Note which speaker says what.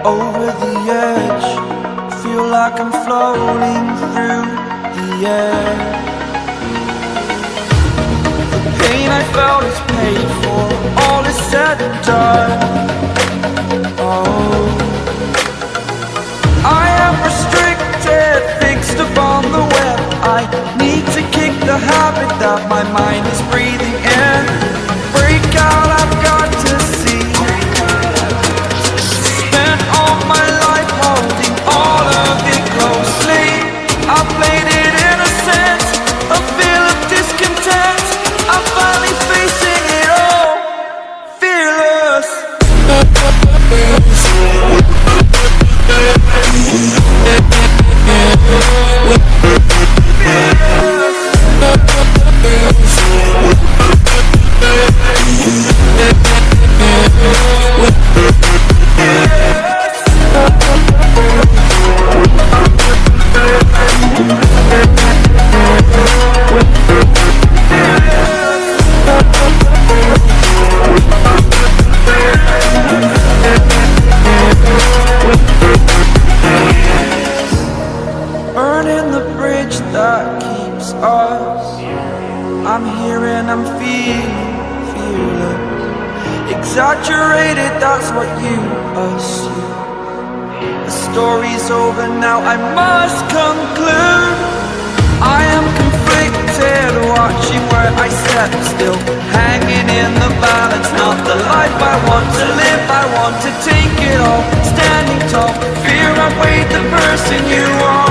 Speaker 1: over the edge. Feel like I'm floating through the air. The pain I felt is paid for, all is said and done. Oh, I am restricted, fixed upon the web. I need to kick the habit that my mind is breathing in. Break out, I've got to see. Spent all my life holding all of it closely. I played it innocent, a feel of discontent. I'm finally facing it all, fearless. Burning the bridge that keeps us. I'm here and I'm feeling fearless. Exaggerated, that's what you assume. The story's over now, I must conclude. I am conflicted, watching where I step still, hanging in the balance. Not the life I want to live, I want to take it all. Standing tall, fear I weighed the person you are.